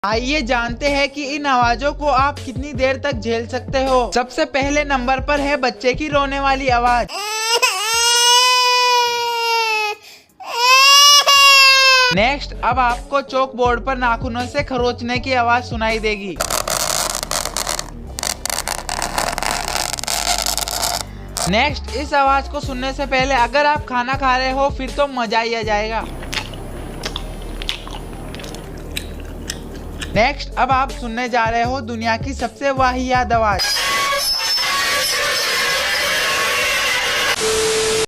आइए जानते हैं कि इन आवाजों को आप कितनी देर तक झेल सकते हो। सबसे पहले नंबर पर है बच्चे की रोने वाली आवाज। नेक्स्ट, अब आपको चौक बोर्ड पर नाखूनों से खरोचने की आवाज सुनाई देगी। नेक्स्ट, इस आवाज को सुनने से पहले अगर आप खाना खा रहे हो फिर तो मजा ही आ जाएगा। नेक्स्ट, अब आप सुनने जा रहे हो दुनिया की सबसे वाहियात आवाज।